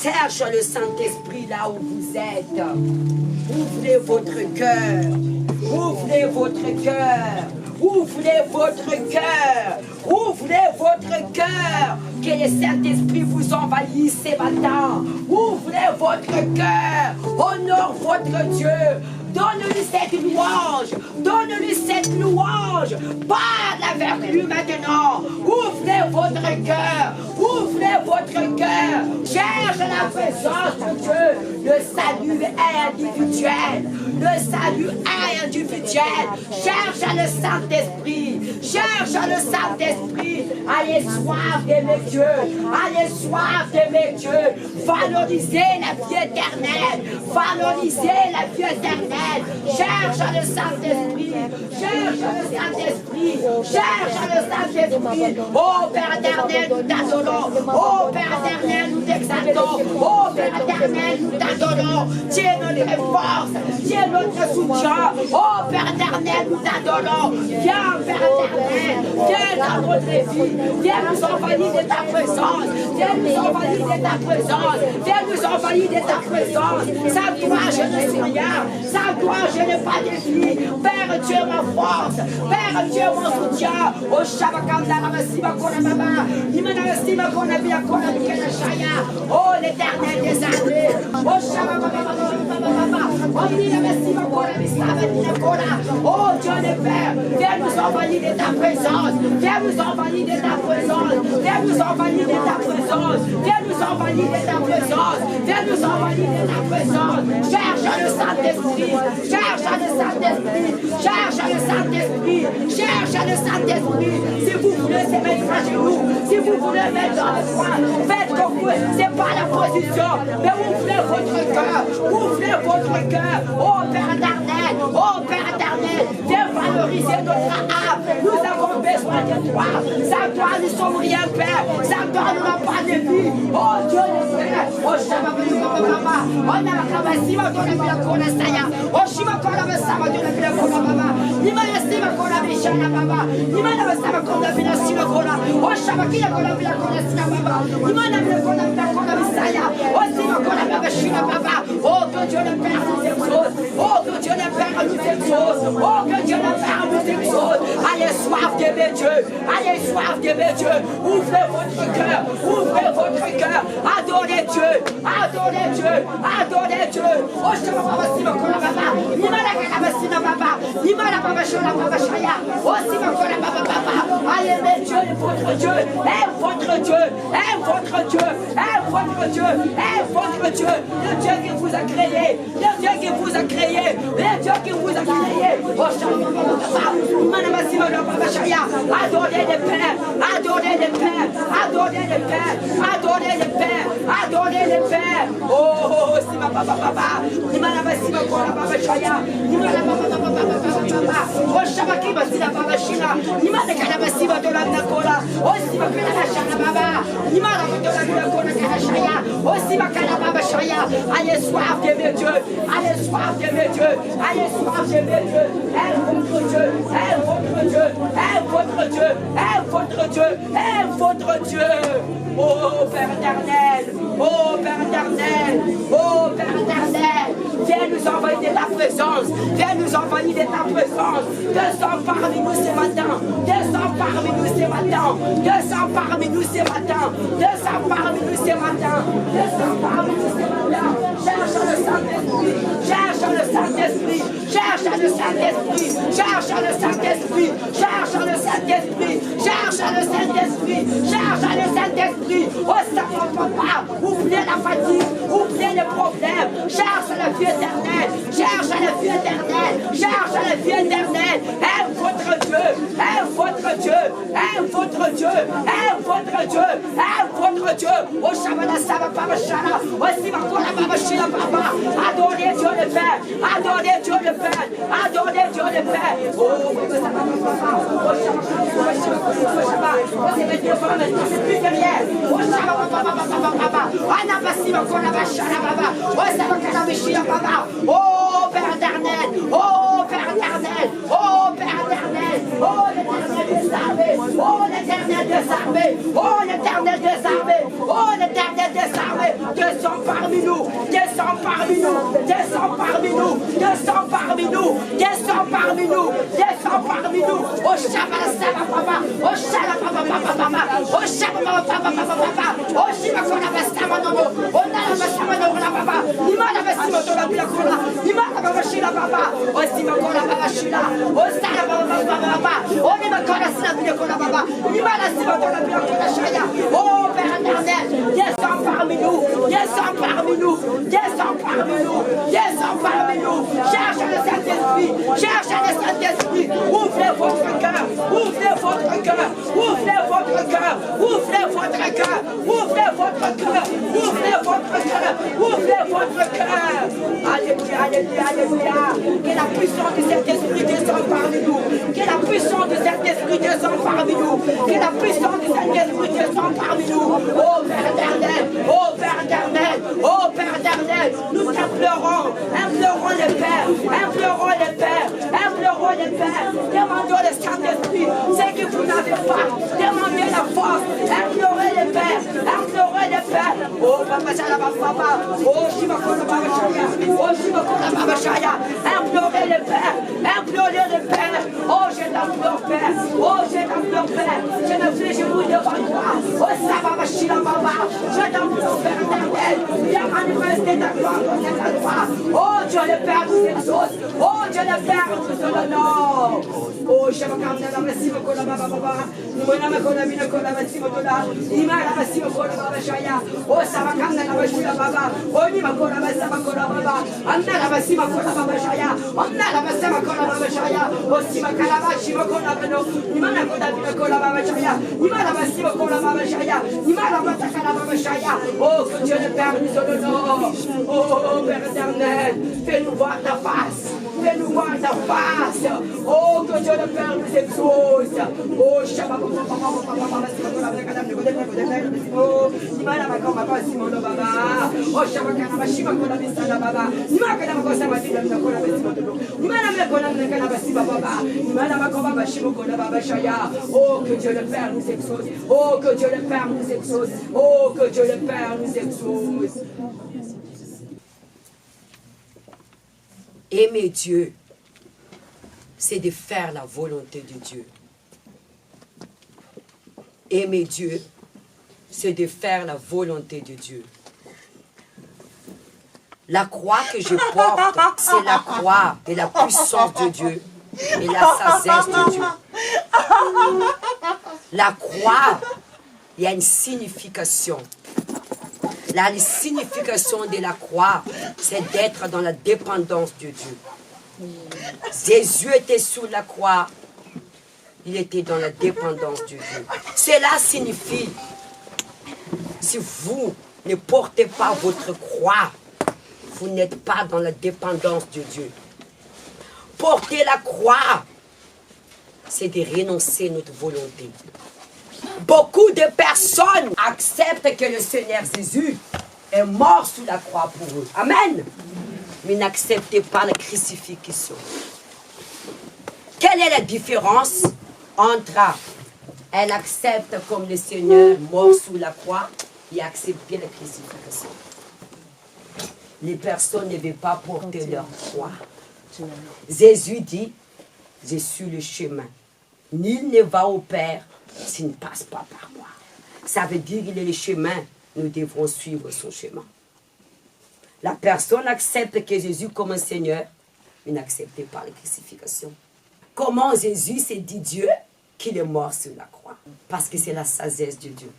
Cherche le Saint-Esprit là où vous êtes. Ouvrez votre cœur. Ouvrez votre cœur. Ouvrez votre cœur. Ouvrez votre cœur. Que le Saint-Esprit vous envahisse ce matin. Ouvrez votre cœur. Honore votre Dieu. Donne-lui cette louange. Donne-lui cette louange. Parle avec lui maintenant. Ouvrez votre cœur. Ouvrez votre cœur. Cherche la présence de Dieu. Le salut est individuel. Le salut est individuel. Cherche le Saint-Esprit. Cherche le Saint-Esprit. Allez soif d'aimer Dieu. Allez soif d'aimer Dieu. Valorisez la vie éternelle. Valorisez la vie éternelle. Cherche le Saint-Esprit. Cherche le Saint-Esprit. Cherche le Saint-Esprit. Oh Père éternel, nous t'adorons. Oh Père éternel, nous t'exaltons. Oh Père éternel, nous t'adorons. Tu es notre force. Tu es notre soutien. Oh Père éternel, nous t'adorons. Viens Père éternel. Viens dans notre vie. Viens nous envahir de ta présence. Viens nous envahir de ta présence. Viens nous envahir de ta présence. Sans toi, je ne suis rien. Sans toi, je n'ai pas de vie. Père, tu es ma force. Père, tu es mon soutien. Oh Shabakanda, Ramasima Konababa. Imanasima Konabia Konabia Shaya. Oh l'éternel des armées. Oh Shabababa. Oh Dieu le Père, viens nous envahir de ta présence. Viens nous envahir de ta présence. Viens nous envahir de ta présence. Viens nous envahir de ta présence. Viens nous envahir de ta présence. Cherche le Saint-Esprit. Cherche le Saint-Esprit. Cherche le Saint-Esprit. Cherche le Saint-Esprit. Si vous voulez se mettre à genoux, si vous voulez mettre dans le coin, faites comme vous. C'est pas la position, mais ouvrez votre cœur. Ouvrez votre cœur. Oh Père éternel. Oh Père éternel. Viens valoriser notre âme. Nous avons besoin de toi. Sans toi, nous ne sommes rien, Père. Sans toi, nous n'avons pas de vie. Oh Dieu le Père. Oh Shabababa. Oh Nakabasima Konabia Konasaya. Oh Shiva Konabasama Konabia Konababa. Nimana Sima Konabishana Baba. Nimana Sama Konabina Sima Kona. Oh Shabakia Konabia Konasina Baba. Nimana Konabia Konabisaya. Oh Sima Konabia Shina Baba. Oh que Dieu le Père nous exauce. Oh que Dieu le Père nous exauce. Oh que Dieu le Père nous exauce. Allez soif d'aimer Dieu. Allez soif d'aimer Dieu. Ouvrez votre cœur. Ouvrez votre cœur. Adorez Dieu. Adorez Dieu. Adorez Dieu. Oh Shababa Sima Konababa. Nimana Konabasina Baba. Nimana Baba Shona Baba Shaya. Oh Sima Konababa Baba. Allez aimer Dieu votre Dieu. Aime votre Dieu. Aime votre Dieu. Aime votre Dieu. Aime votre Dieu. Le Dieu qui vous a créé. Le Dieu qui vous a créé. Le Dieu qui vous a créé. Oh Shababa Baba. Nimana Sima Baba Shaya. Adorez le Père. Adorez le Père. Adorez le Père. Adorez le Père. Adorez le Père. Oh Sima Baba Baba. Nimana Sima Baba Shaya. Nimana Baba Baba. Oh Shabaki Basila Baba Shina. Nimana Kanabasiba Dola Nakola. Oh Sima Kanabashana Baba. Nimana Dola Nakola Kanashaya. Oh Sima Kanababa Shaya. Allez soif d'aimer Dieu. Allez soif d'aimer Dieu. Allez soif d'aimer Dieu. Aime votre Dieu. Aime votre Dieu. Aime votre Dieu. Aime votre Dieu. Aime votre Dieu. Oh Père éternel. Oh Père éternel. Oh Père éternel. Viens nous envahir de ta présence. Viens nous envahir de ta présence. Descends parmi nous ce matin. Descends parmi nous ce matin. Descends parmi nous ce matin. Descends parmi nous ce matin. Descends parmi nous ce matin. Cherche le Saint-Esprit. Cherche le Saint-Esprit. Cherche le Saint-Esprit. Cherche le Saint-Esprit. Cherche le Saint-Esprit. Cherche le Saint-Esprit. Cherche le Saint-Esprit. Oh Saint-Papa. Oubliez la fatigue. Oubliez les problèmes. Cherche la vie éternelle. Cherche la vie éternelle. Cherche la vie éternelle. Aime votre Dieu. Aime votre Dieu. Aime votre Dieu. Aime votre Dieu. Aime votre Dieu. Oh Shabala Saba Baba Shana. Oh Simakola Baba Shila Baba. Adorez Dieu le Père. Adorez Dieu le Père. Adorez Dieu le Père. Oh Saba Baba. Oh Shabala. Oh c'est maintenant c'est plus derrière. Oh Shabala Baba Baba. Anaba Simakola Baba Shana Baba. Oh Simakola Baba Shila Baba. Oh Père éternel. Oh Père éternel. Oh Père éternel. Oh l'éternel des armées. Oh l'éternel des armées. Oh l'éternel des armées. Oh l'éternel des Oh Père éternel, descends parmi nous, descends parmi nous, descends parmi nous, descends parmi nous. Cherche le Saint-Esprit, cherche le Saint-Esprit. Ouvrez votre cœur, ouvrez votre cœur, ouvrez votre cœur, ouvrez votre cœur, ouvrez votre cœur, ouvrez votre cœur, ouvrez votre cœur. Alléluia, alléluia, alléluia. Que la puissance de cet esprit descende parmi nous. Que la puissance de cet esprit descende parmi nous. Que la puissance de cet esprit descende parmi nous. Oh Père éternel, oh Père éternel, oh Père éternel, nous t'implorons, implorons les pères, implorons les pères, implorons les pères, demandons le Saint-Esprit, ce que vous n'avez pas, demandez la force, implorez les pères, implorez les pères. Oh Papa Papa, oh Shimakona Baba Shaya, oh Shimakona Baba Shaya, implorez les pères, implorez les pères. Oh je t'implore Père, oh je t'implore Père, je ne fais genoux devant toi. Oh Sababa Shila Baba, je t'implore Père éternel, viens manifester ta gloire dans cette endroit. Oh Dieu le Père nous exauce, oh Dieu le Père nous honore. Oh Shimakona Baba Shimakona Baba Baba, Mona Makona Bina Kona Basimotola, Imara Basimokona Baba Shaya, oh Sabakanda Baba Shila Baba, oh Nimakona Basamakona Baba, Anna Basimakona Baba Shaya, Anna Basamakona Baba Shaya, oh Simakala Bashimakona Bano, Nimana Kona Bina Kona Baba Shaya, Nimana Basimokona Baba Shaya, Nimana Basakana Baba Shaya, oh que Dieu le Père nous honore, oh Père éternel, fais-nous voir ta face, fais-nous voir ta face, oh que Dieu le Père nous exauce, oh Shabbat. Oh que Dieu le Père nous exauce, oh que Dieu le Père nous exauce, oh que Dieu le Père nous exauce. Aimer Dieu, c'est de faire la volonté de Dieu. Aimer Dieu, c'est de faire la volonté de Dieu. La croix que je porte, c'est la croix de la puissance de Dieu et la sagesse de Dieu. La croix, il y a une signification. La signification de la croix, c'est d'être dans la dépendance de Dieu. Jésus était sous la croix. Il était dans la dépendance de Dieu. Cela signifie, si vous ne portez pas votre croix, vous n'êtes pas dans la dépendance de Dieu. Porter la croix, c'est de renoncer à notre volonté. Beaucoup de personnes acceptent que le Seigneur Jésus est mort sous la croix pour eux. Amen. Mais n'acceptez pas la crucifixion. Quelle est la différence entre elle accepte comme le Seigneur mort sous la croix et accepter la crucifixion? Les personnes ne veulent pas porter leur croix. Jésus dit, je suis le chemin. Nul ne va au Père s'il ne passe pas par moi. Ça veut dire qu'il est le chemin. Nous devrons suivre son chemin. La personne accepte que Jésus comme un Seigneur, mais n'accepte pas la crucifixion. Comment Jésus s'est dit Dieu qu'il est mort sur la croix? Parce que c'est la sagesse de Dieu.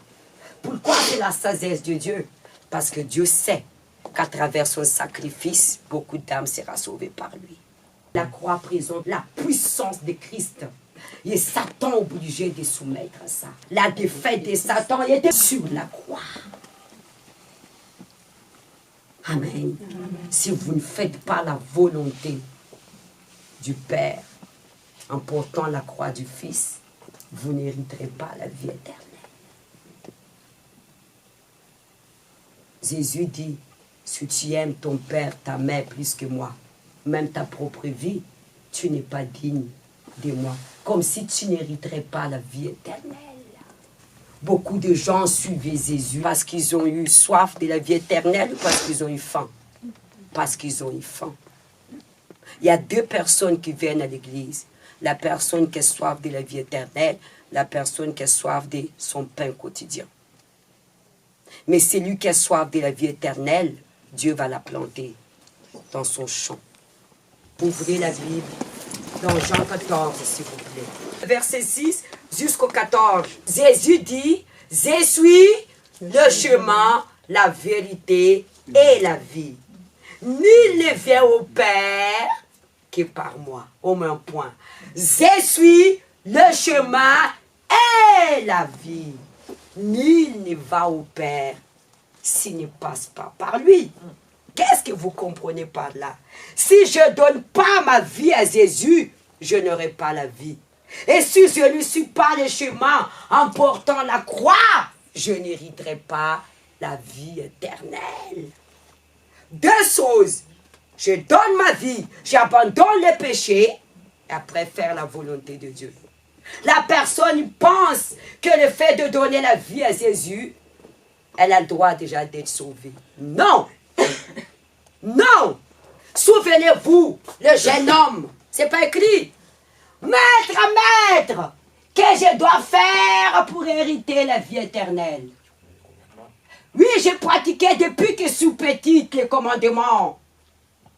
Pourquoi c'est la sagesse de Dieu? Parce que Dieu sait qu'à travers son sacrifice, beaucoup d'âmes seront sauvées par lui. La croix présente la puissance de Christ. Et Satan obligé de soumettre à ça. La défaite de Satan était sur la croix. Amen. Si vous ne faites pas la volonté du Père en portant la croix du Fils, vous n'hériterez pas la vie éternelle. Jésus dit, si tu aimes ton Père, ta mère plus que moi, même ta propre vie, tu n'es pas digne de moi. Comme si tu n'hériterais pas la vie éternelle. Beaucoup de gens suivaient Jésus parce qu'ils ont eu soif de la vie éternelle ou parce qu'ils ont eu faim. Parce qu'ils ont eu faim. Il y a deux personnes qui viennent à l'église. La personne qui a soif de la vie éternelle, la personne qui a soif de son pain quotidien. Mais celui qui a soif de la vie éternelle, Dieu va la planter dans son champ. Ouvrez la Bible dans Jean 14, s'il vous plaît. Verset 6 jusqu'au 14. Jésus dit, « Je suis le chemin, la vérité et la vie. Nul ne vient au Père que par moi. » Au moins un point. « Je suis le chemin et la vie. Nul ne va au Père s'il ne passe pas par lui. » Qu'est-ce que vous comprenez par là? Si je ne donne pas ma vie à Jésus, je n'aurai pas la vie. Et si je ne suis pas le chemin en portant la croix, je n'hériterai pas la vie éternelle. Deux choses. Je donne ma vie, j'abandonne le péché, et après faire la volonté de Dieu. La personne pense que le fait de donner la vie à Jésus, elle a le droit déjà d'être sauvée. Non! Non! Souvenez-vous, le jeune homme, c'est pas écrit. Maître, que je dois faire pour hériter la vie éternelle? Oui, j'ai pratiqué depuis que je suis petite les commandements.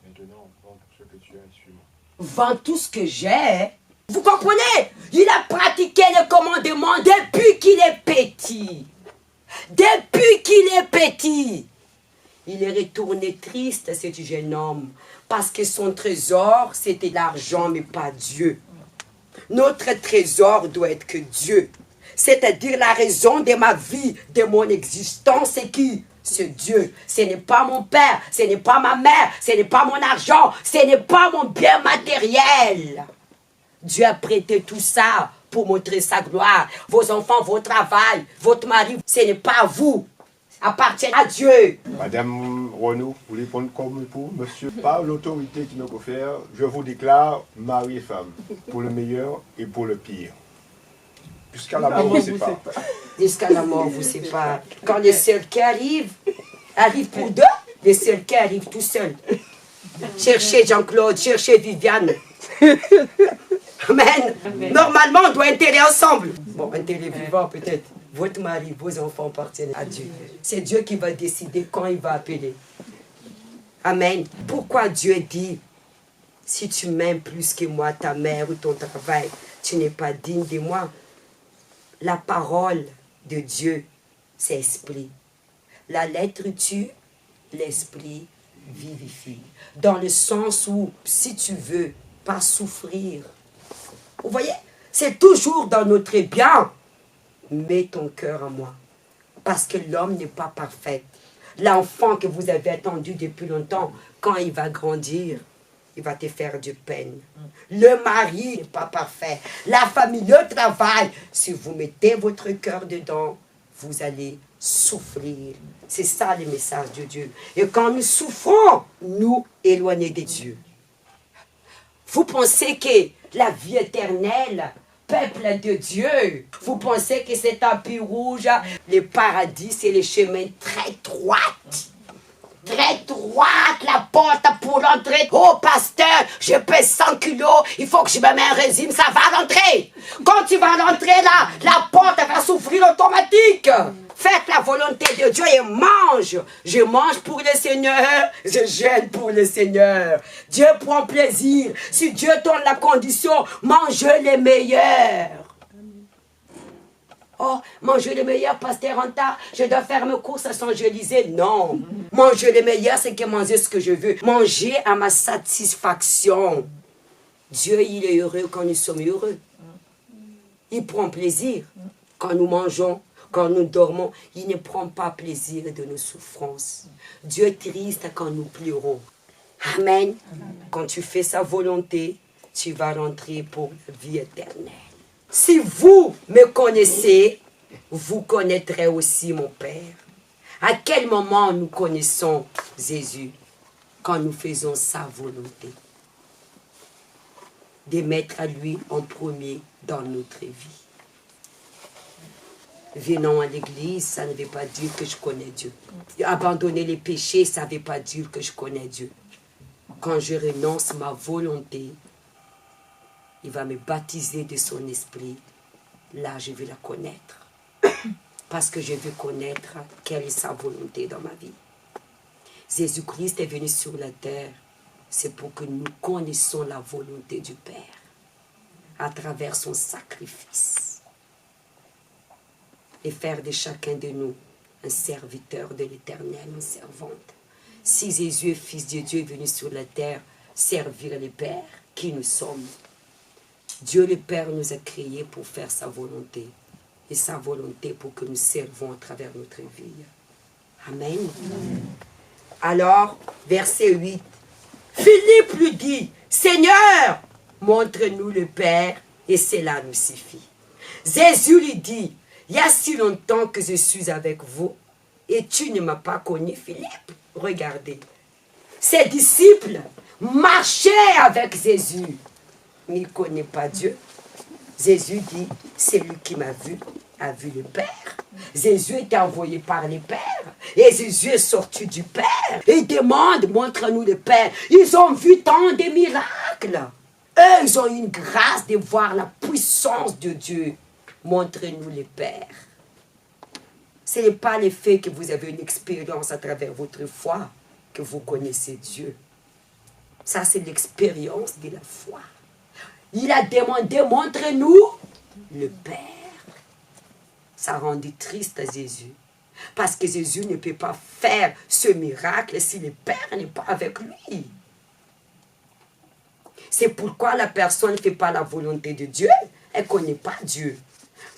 Maintenant, vends tout ce que tu as et suis-moi. Vends tout ce que j'ai. Vous comprenez? Il a pratiqué les commandements depuis qu'il est petit. Depuis qu'il est petit. Il est retourné triste, ce jeune homme, parce que son trésor, c'était l'argent, mais pas Dieu. Notre trésor doit être que Dieu. C'est-à-dire la raison de ma vie, de mon existence, c'est qui? C'est Dieu. Ce n'est pas mon père, ce n'est pas ma mère, ce n'est pas mon argent, ce n'est pas mon bien matériel. Dieu a prêté tout ça pour montrer sa gloire. Vos enfants, votre travail, votre mari, ce n'est pas à vous. Appartient à Dieu. Madame Renaud, vous voulez prendre comme époux, monsieur? Par l'autorité qui me confère, je vous déclare mari et femme, pour le meilleur et pour le pire. Jusqu'à la mort, vous sépare. Jusqu'à la mort vous sépare. Quand le seul qui arrive pour deux, le seul qui arrive tout seul. Cherchez Jean-Claude, cherchez Viviane. Amen. Normalement, on doit intégrer ensemble. Bon, intégrer vivant peut-être. Votre mari, vos enfants appartiennent à Dieu. C'est Dieu qui va décider quand il va appeler. Amen. Pourquoi Dieu dit, si tu m'aimes plus que moi, ta mère ou ton travail, tu n'es pas digne de moi? La parole de Dieu, c'est esprit. La lettre tue, l'esprit vivifie. Dans le sens où, si tu veux pas souffrir, vous voyez, c'est toujours dans notre bien. Mets ton cœur en moi. Parce que l'homme n'est pas parfait. L'enfant que vous avez attendu depuis longtemps, quand il va grandir, il va te faire du peine. Le mari n'est pas parfait. La famille, le travail, si vous mettez votre cœur dedans, vous allez souffrir. C'est ça le message de Dieu. Et quand nous souffrons, nous éloignons de Dieu. Vous pensez que la vie éternelle, peuple de Dieu, vous pensez que c'est un tapis rouge, le paradis, c'est les chemins très droits. Très droite, la porte pour rentrer. Oh, pasteur, je pèse 100 kilos, il faut que je me mette un régime, ça va rentrer. Quand tu vas rentrer là, la porte va s'ouvrir automatique. Faites la volonté de Dieu et mange. Je mange pour le Seigneur, je jeûne pour le Seigneur. Dieu prend plaisir. Si Dieu donne la condition, mangez les meilleurs. Oh, manger le meilleur, pasteur Anta, je dois faire mes courses sans je lisais. Non. Manger le meilleur, c'est que manger ce que je veux. Manger à ma satisfaction. Dieu, il est heureux quand nous sommes heureux. Il prend plaisir quand nous mangeons, quand nous dormons. Il ne prend pas plaisir de nos souffrances. Dieu est triste quand nous pleurons. Amen. Quand tu fais sa volonté, tu vas rentrer pour la vie éternelle. Si vous me connaissez, vous connaîtrez aussi mon Père. À quel moment nous connaissons Jésus? Quand nous faisons sa volonté. De mettre à lui en premier dans notre vie. Venons à l'église, ça ne veut pas dire que je connais Dieu. Abandonner les péchés, ça ne veut pas dire que je connais Dieu. Quand je renonce ma volonté, il va me baptiser de son esprit. Là, je vais la connaître. parce que je veux connaître quelle est sa volonté dans ma vie. Jésus-Christ est venu sur la terre, c'est pour que nous connaissions la volonté du Père à travers son sacrifice et faire de chacun de nous un serviteur de l'Éternel, une servante. Si Jésus est fils de Dieu, est venu sur la terre servir le Père, qui nous sommes? Dieu le Père nous a créés pour faire sa volonté. Et sa volonté pour que nous servons à travers notre vie. Amen. Alors, verset 8. Philippe lui dit, Seigneur, montre-nous le Père, et cela nous suffit. Jésus lui dit, il y a si longtemps que je suis avec vous, et tu ne m'as pas connu, Philippe. Regardez. Ses disciples marchaient avec Jésus, mais il ne connaît pas Dieu. Jésus dit, celui qui m'a vu, a vu le Père. Jésus était envoyé par le Père. Et Jésus est sorti du Père. Et il demande, montre-nous le Père. Ils ont vu tant de miracles. Eux, ils ont eu une grâce de voir la puissance de Dieu. Montrez-nous le Père. Ce n'est pas le fait que vous avez une expérience à travers votre foi que vous connaissez Dieu. Ça, c'est l'expérience de la foi. Il a demandé, montre-nous le Père. Ça rendit triste à Jésus. Parce que Jésus ne peut pas faire ce miracle si le Père n'est pas avec lui. C'est pourquoi la personne ne fait pas la volonté de Dieu. Elle ne connaît pas Dieu.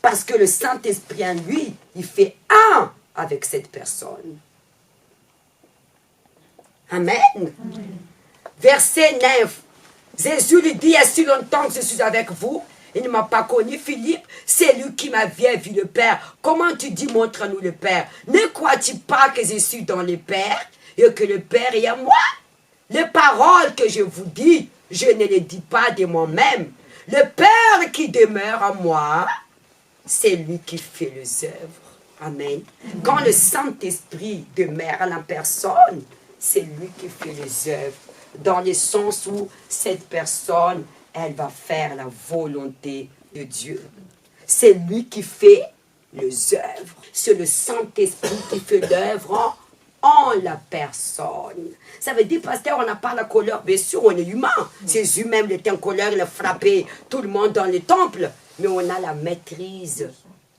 Parce que le Saint-Esprit en lui, il fait un avec cette personne. Amen. Verset 9. Jésus lui dit, il y a si longtemps que je suis avec vous, il ne m'a pas connu, Philippe, c'est lui qui m'a vu le Père. Comment tu dis, montre-nous le Père? Ne crois-tu pas que je suis dans le Père et que le Père est à moi? Les paroles que je vous dis, je ne les dis pas de moi-même. Le Père qui demeure en moi, c'est lui qui fait les œuvres. Amen. Quand le Saint-Esprit demeure en la personne, c'est lui qui fait les œuvres. Dans le sens où cette personne, elle va faire la volonté de Dieu. C'est lui qui fait les œuvres. C'est le Saint-Esprit qui fait l'œuvre en la personne. Ça veut dire, pasteur, on n'a pas la colère. Bien sûr, on est humain. Jésus même, il était en colère, il a frappé tout le monde dans le temple. Mais on a la maîtrise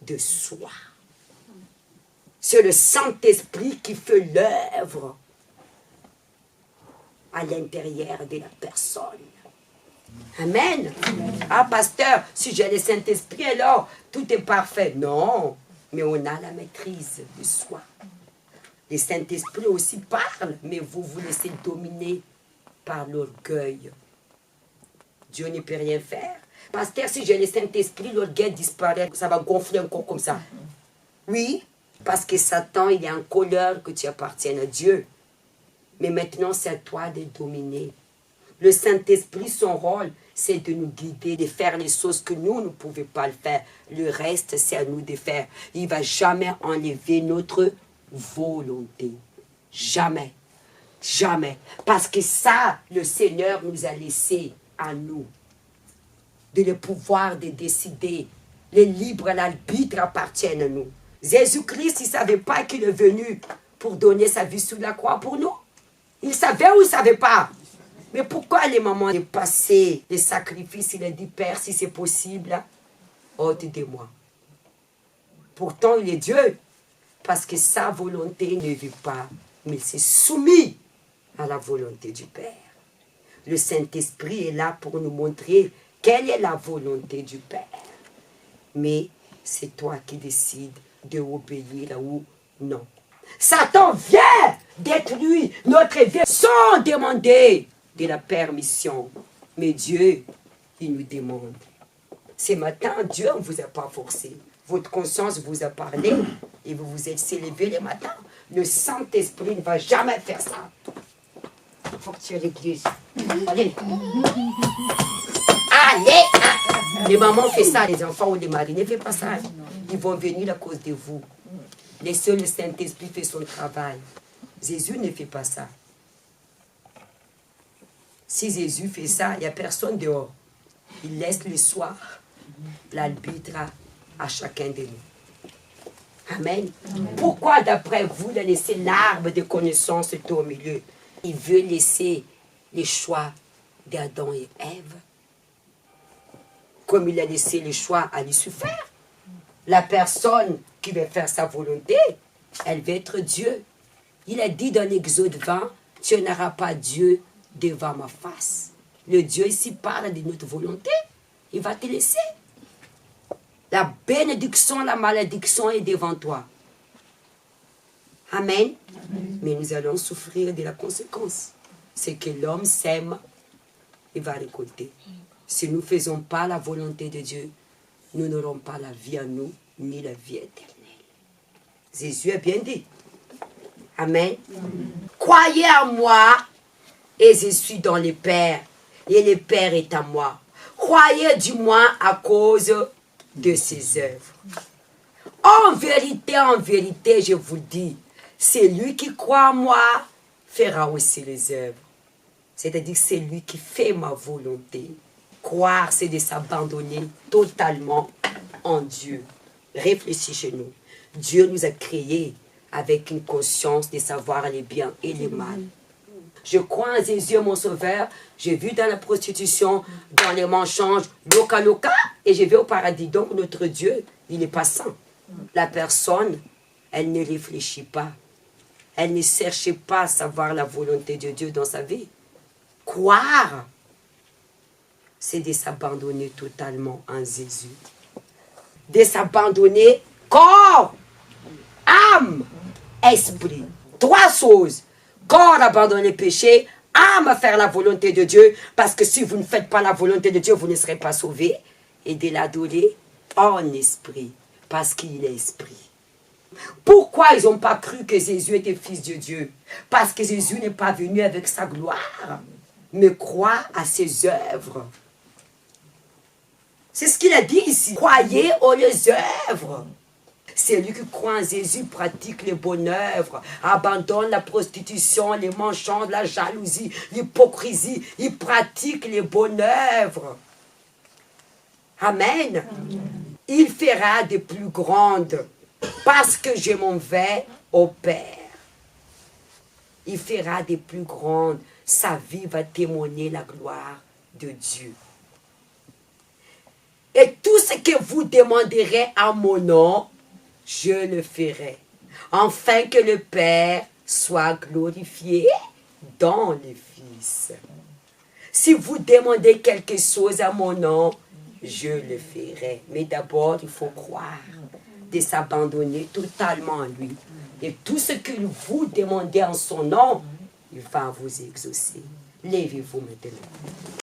de soi. C'est le Saint-Esprit qui fait l'œuvre à l'intérieur de la personne. Amen. Ah, pasteur, si j'ai le Saint-Esprit, alors tout est parfait. Non, mais on a la maîtrise de soi. Le Saint-Esprit aussi parle, mais vous vous laissez dominer par l'orgueil. Dieu ne peut rien faire. Pasteur, si j'ai le Saint-Esprit, l'orgueil disparaît, ça va gonfler encore comme ça. Oui, parce que Satan, il est en colère que tu appartiennes à Dieu. Mais maintenant, c'est à toi de dominer. Le Saint-Esprit, son rôle, c'est de nous guider, de faire les choses que nous ne pouvons pas le faire. Le reste, c'est à nous de faire. Il ne va jamais enlever notre volonté. Jamais. Jamais. Parce que ça, le Seigneur nous a laissé à nous. De le pouvoir de décider. Les libres, l'arbitre appartiennent à nous. Jésus-Christ, il ne savait pas qu'il est venu pour donner sa vie sur la croix pour nous. Il savait ou il ne savait pas? Mais pourquoi les moments de passer les sacrifices, il a dit, Père, si c'est possible, ôte de moi. Pourtant, il est Dieu. Parce que sa volonté ne vit pas, mais c'est soumis à la volonté du Père. Le Saint-Esprit est là pour nous montrer quelle est la volonté du Père. Mais c'est toi qui décides de obéir ou non. Satan vient détruire notre vie sans demander de la permission. Mais Dieu, il nous demande. Ce matin, Dieu ne vous a pas forcé. Votre conscience vous a parlé et vous vous êtes levé le matin. Le Saint-Esprit ne va jamais faire ça. Il faut que tu aies l'église. Allez. Allez. Les mamans font ça, les enfants ou les maris ne font pas ça. Ils vont venir à cause de vous. Laissez le Saint-Esprit faire son travail. Jésus ne fait pas ça. Si Jésus fait ça, il n'y a personne dehors. Il laisse le soir l'arbitre à chacun de nous. Amen. Pourquoi, d'après vous, il a laissé l'arbre de connaissance tout au milieu? Il veut laisser les choix d'Adam et Ève. Comme il a laissé le choix à Lucifer. La personne qui veut faire sa volonté, elle veut être Dieu. Il a dit dans l'Exode 20, tu n'auras pas Dieu devant ma face. Le Dieu ici parle de notre volonté. Il va te laisser. La bénédiction, la malédiction est devant toi. Amen. Mais nous allons souffrir de la conséquence. C'est que l'homme sème, il va récolter. Si nous ne faisons pas la volonté de Dieu, nous n'aurons pas la vie en nous, ni la vie éternelle. Jésus a bien dit. Amen. Croyez en moi, et je suis dans le Père, et le Père est en moi. Croyez du moins à cause de ses œuvres. En vérité, je vous dis, celui qui croit en moi fera aussi les œuvres. C'est-à-dire, c'est lui qui fait ma volonté. Croire, c'est de s'abandonner totalement en Dieu. Réfléchis chez nous. Dieu nous a créés avec une conscience de savoir les biens et les mal. Je crois en Jésus, mon sauveur. J'ai vu dans la prostitution, dans les mensonges, loca, et je vais au paradis. Donc, notre Dieu, il n'est pas saint. La personne, elle ne réfléchit pas. Elle ne cherche pas à savoir la volonté de Dieu dans sa vie. Croire, c'est de s'abandonner totalement en Jésus. De s'abandonner corps, âme, esprit. Trois choses. Corps, abandonner le péché. Âme, à faire la volonté de Dieu. Parce que si vous ne faites pas la volonté de Dieu, vous ne serez pas sauvés. Et de l'adorer en esprit. Parce qu'il est esprit. Pourquoi ils n'ont pas cru que Jésus était fils de Dieu? Parce que Jésus n'est pas venu avec sa gloire, mais croit à ses œuvres. C'est ce qu'il a dit ici. Croyez aux œuvres. Celui qui croit en Jésus pratique les bonnes œuvres, abandonne la prostitution, les mensonges, la jalousie, l'hypocrisie. Il pratique les bonnes œuvres. Amen. Il fera des plus grandes parce que je m'en vais au Père. Il fera des plus grandes. Sa vie va témoigner la gloire de Dieu. Et tout ce que vous demanderez en mon nom, je le ferai, afin que le Père soit glorifié dans le Fils. Si vous demandez quelque chose à mon nom, je le ferai. Mais d'abord, il faut croire, de s'abandonner totalement à lui. Et tout ce que vous demandez en son nom, il va vous exaucer. Levez-vous maintenant.